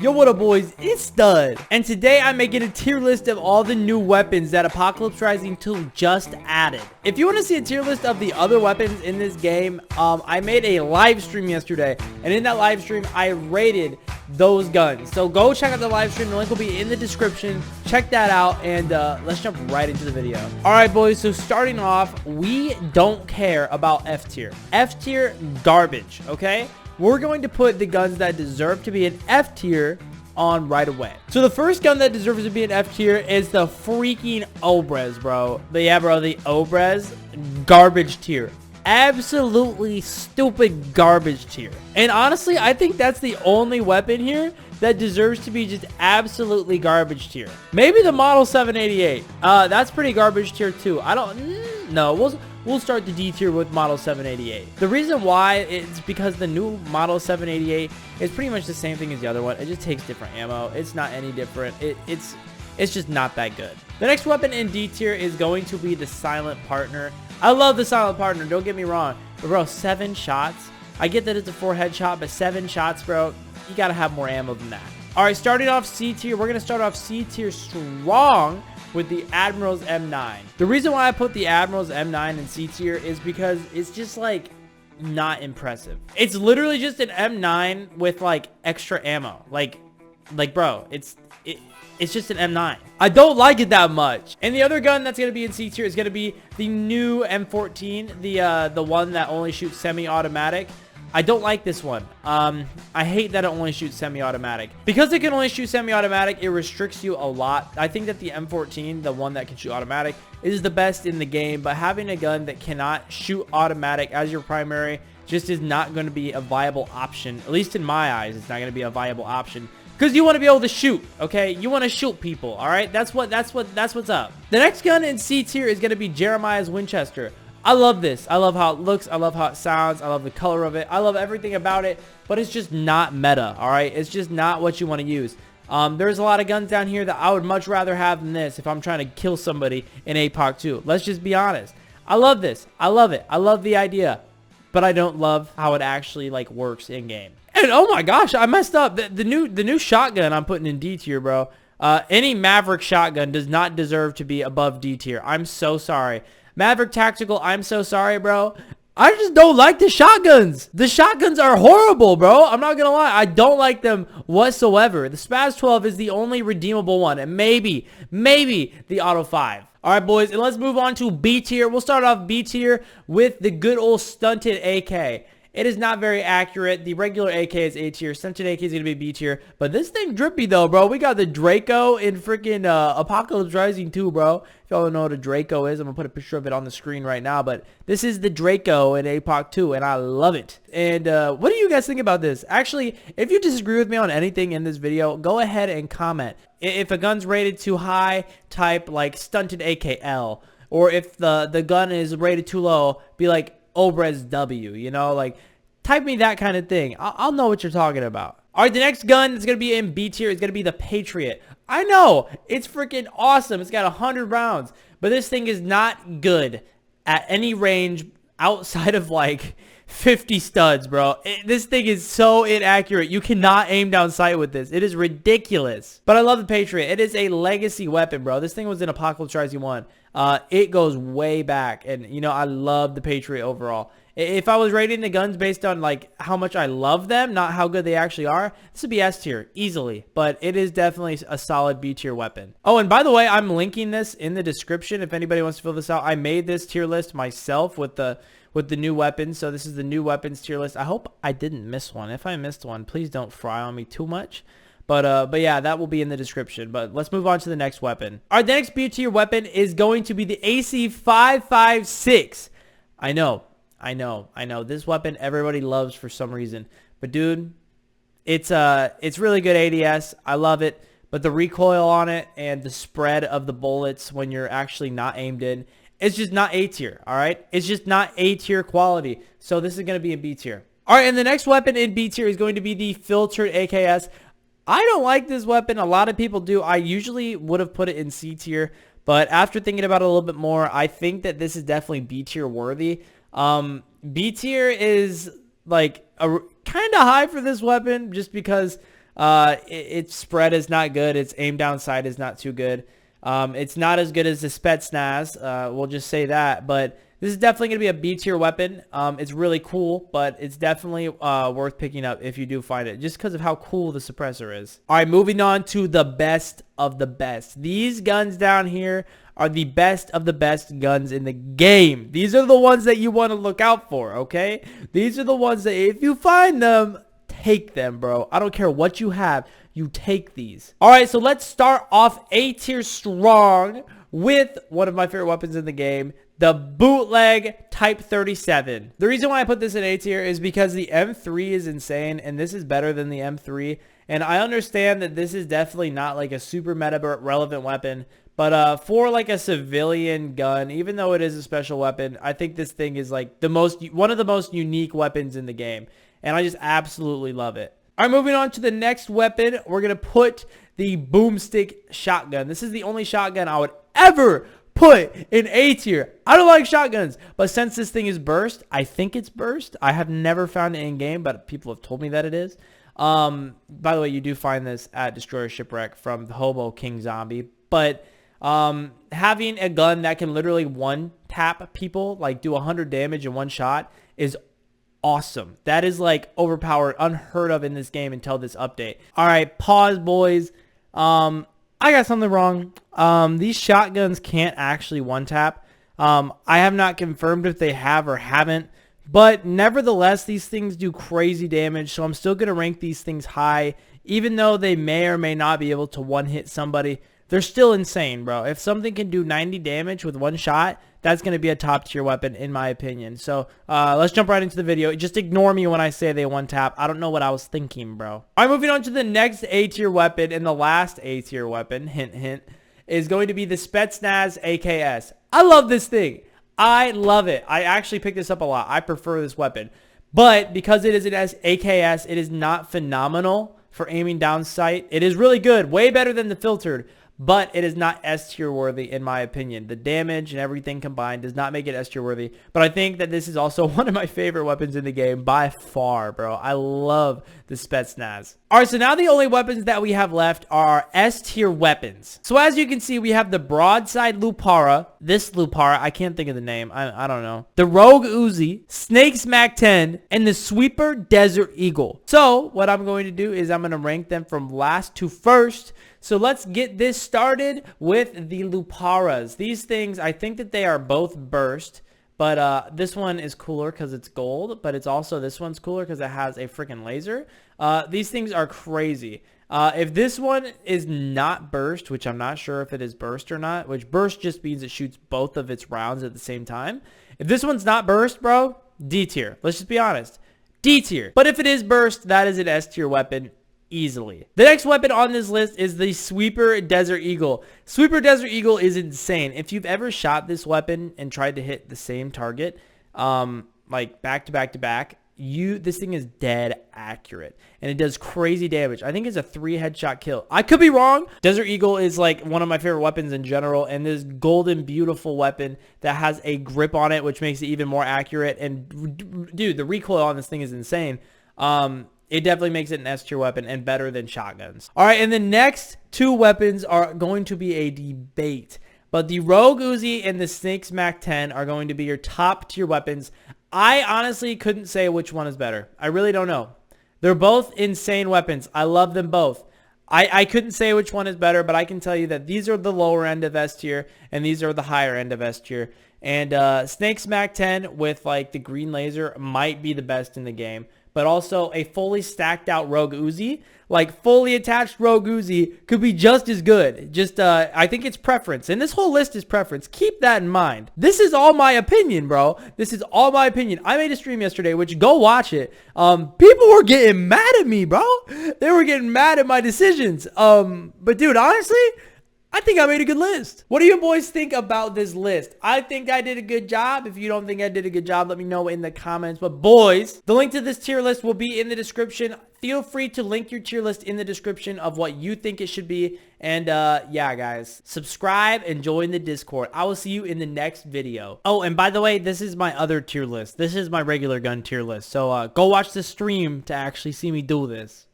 Yo, what up, boys? It's Stud, and today I'm making a tier list of all the new weapons that Apocalypse Rising 2 just added. If you want to see a tier list of the other weapons in this game, I made a live stream yesterday, and in that live stream, I rated those guns. So go check out the live stream. The link will be in the description. Check that out, and let's jump right into the video. All right, boys, so starting off, we don't care about F tier. F tier, garbage, okay? We're going to put the guns that deserve to be an F tier on right away. So the first gun that deserves to be an F tier is the freaking Obrez, bro. But yeah, bro, the Obrez, garbage tier. Absolutely stupid garbage tier. And honestly, I think that's the only weapon here that deserves to be just absolutely garbage tier. Maybe the Model 788. That's pretty garbage tier too. I don't know. We'll start the D tier with Model 788. The reason why is because the new Model 788 is pretty much the same thing as the other one. It just takes different ammo. It's not any different. It's just not that good. The next weapon in D tier is going to be the Silent Partner. I love the Silent Partner, don't get me wrong. But bro, 7 shots. I get that it's a 4 headshot, but 7 shots, bro, you gotta have more ammo than that. All right, starting off C tier, we're gonna start off C tier strong with the Admirals M9. The reason why I put the Admirals M9 in C tier is because it's just like not impressive. It's literally just an M9 with like extra ammo. Like bro, it's just an M9. I don't like it that much. And the other gun that's gonna be in C tier is gonna be the new M14, the one that only shoots semi-automatic. I don't like this one. I hate that it only shoots semi-automatic. Because it can only shoot semi-automatic, it restricts you a lot. I think that the M14, the one that can shoot automatic, is the best in the game. But having a gun that cannot shoot automatic as your primary just is not going to be a viable option. At least in my eyes, it's not going to be a viable option. Because you want to be able to shoot, okay? You want to shoot people, all right? That's what's up. The next gun in C tier is going to be Jeremiah's Winchester. I love this. I love how it looks. I love how it sounds. I love the color of it. I love everything about it, but it's just not meta, all right? It's just not what you want to use. There's a lot of guns down here that I would much rather have than this if I'm trying to kill somebody in APOC 2. Let's just be honest. I love this. I love it. I love the idea, but I don't love how it actually like works in game. And oh my gosh, I messed up. The new shotgun I'm putting in D tier, bro. Any Maverick Shotgun does not deserve to be above D tier. I'm so sorry. Maverick Tactical, I'm so sorry, bro. I just don't like the shotguns. The shotguns are horrible, bro. I'm not gonna lie. I don't like them whatsoever. The Spaz 12 is the only redeemable one. And maybe the Auto 5. All right, boys, and let's move on to B tier. We'll start off B tier with the good old Stunted AK. It is not very accurate. The regular AK is A tier. Stunted AK is going to be B tier. But this thing drippy, though, bro. We got the Draco in freaking Apocalypse Rising 2, bro. If y'all don't know what a Draco is, I'm going to put a picture of it on the screen right now. But this is the Draco in APOC 2, and I love it. And what do you guys think about this? Actually, if you disagree with me on anything in this video, go ahead and comment. If a gun's rated too high, type like Stunted AKL. Or if the gun is rated too low, be like Obrez W, you know, like type me that kind of thing. I'll know what you're talking about. All right, the next gun that's going to be in B tier is going to be the Patriot. I know, it's freaking awesome. It's got 100 rounds, but this thing is not good at any range outside of like 50 studs, bro. This thing is so inaccurate. You cannot aim down sight with this. It is ridiculous. But I love the Patriot. It is a legacy weapon, bro. This thing was in Apocalypse Rising 1. It goes way back, and you know I love the Patriot overall. If I was rating the guns based on like how much I love them, not how good they actually are, this would be S tier easily. But it is definitely a solid B tier weapon. Oh, and by the way, I'm linking this in the description if anybody wants to fill this out. I made this tier list myself with the new weapons. So this is the new weapons tier list. I hope I didn't miss one. If I missed one, please don't fry on me too much. But yeah, that will be in the description. But let's move on to the next weapon. All right, the next B tier weapon is going to be the AC556. I know. This weapon everybody loves for some reason. But dude, it's really good ADS. I love it. But the recoil on it and the spread of the bullets when you're actually not aimed in, it's just not A tier, all right? It's just not A tier quality. So this is going to be in B tier. All right, and the next weapon in B tier is going to be the Filtered AKS. I don't like this weapon. A lot of people do. I usually would have put it in C tier, but after thinking about it a little bit more, I think that this is definitely B tier worthy. B tier is like a kind of high for this weapon just because Its spread is not good. Its aim down sight is not too good. It's not as good as the Spetsnaz. We'll just say that. But this is definitely going to be a B tier weapon. It's really cool, but it's definitely worth picking up if you do find it, just because of how cool the suppressor is. All right, moving on to the best of the best. These guns down here are the best of the best guns in the game. These are the ones that you want to look out for, okay? These are the ones that if you find them, take them, bro. I don't care what you have. You take these. All right, so let's start off A tier strong with one of my favorite weapons in the game, the bootleg Type 37. The reason why I put this in A tier is because the M3 is insane, and this is better than the M3. And I understand that this is definitely not like a super meta relevant weapon, but for like a civilian gun, even though it is a special weapon, I think this thing is like one of the most unique weapons in the game. And I just absolutely love it. All right, moving on to the next weapon, we're going to put the Boomstick Shotgun. This is the only shotgun I would ever put in A tier. I don't like shotguns, but since this thing is burst, I think it's burst. I have never found it in game, but people have told me that it is. By the way, you do find this at Destroyer Shipwreck from the Hobo King Zombie, but having a gun that can literally one tap people, like do 100 damage in one shot, is awesome. That is like overpowered, unheard of in this game until this update. All right, pause, boys. I got something wrong. These shotguns can't actually one tap. I have not confirmed if they have or haven't, but nevertheless, these things do crazy damage. So I'm still going to rank these things high, even though they may or may not be able to one hit somebody. They're still insane, bro. If something can do 90 damage with one shot, that's going to be a top tier weapon in my opinion. So let's jump right into the video. Just ignore me when I say they one tap. I don't know what I was thinking, bro. All right, moving on to the next A tier weapon, and the last A tier weapon, hint, hint, is going to be the Spetsnaz AKS. I love this thing. I love it. I actually picked this up a lot. I prefer this weapon. But because it is an AKS, it is not phenomenal for aiming down sight. It is really good. Way better than the filtered. But it is not S tier worthy in my opinion. The damage and everything combined does not make it S tier worthy. But I think that this is also one of my favorite weapons in the game by far, bro. I love the Spetsnaz. All right, so now the only weapons that we have left are S tier weapons. So as you can see, we have the broadside Lupara. This Lupara, I can't think of the name. I don't know. The Rogue Uzi, Snake's Mac-10, and the Sweeper Desert Eagle. So what I'm going to do is I'm going to rank them from last to first. So let's get this started with the Luparas. These things, I think that they are both burst, but this one is cooler because it's gold, but it's also, this one's cooler because it has a freaking laser. These things are crazy. If this one is not burst, which I'm not sure if it is burst or not, which burst just means it shoots both of its rounds at the same time. If this one's not burst, bro, D tier. Let's just be honest. D tier. But if it is burst, that is an S tier weapon. Easily. The next weapon on this list is the Sweeper Desert Eagle. Sweeper Desert Eagle is insane. If you've ever shot this weapon and tried to hit the same target, like back to back to back, this thing is dead accurate and it does crazy damage. I think it's a 3 headshot kill. I could be wrong. Desert Eagle is like one of my favorite weapons in general, and this golden beautiful weapon that has a grip on it, which makes it even more accurate. And dude, the recoil on this thing is insane. It definitely makes it an S tier weapon and better than shotguns. All right, and the next two weapons are going to be a debate. But the Rogue Uzi and the Snake's Mac-10 are going to be your top tier weapons. I honestly couldn't say which one is better. I really don't know. They're both insane weapons. I love them both. I couldn't say which one is better, but I can tell you that these are the lower end of S tier and these are the higher end of S tier. And Snake's Mac-10 with like the green laser might be the best in the game. But also a fully stacked out Rogue Uzi, like fully attached Rogue Uzi, could be just as good. Just, I think it's preference. And this whole list is preference. Keep that in mind. This is all my opinion, bro. This is all my opinion. I made a stream yesterday, which go watch it. People were getting mad at me, bro. They were getting mad at my decisions. But dude, honestly, I think I made a good list. What do you boys think about this list? I think I did a good job. If you don't think I did a good job, let me know in the comments. But boys, the link to this tier list will be in the description. Feel free to link your tier list in the description of what you think it should be. And yeah, guys, subscribe and join the Discord. I will see you in the next video. Oh, and by the way, this is my other tier list. This is my regular gun tier list. So go watch the stream to actually see me do this.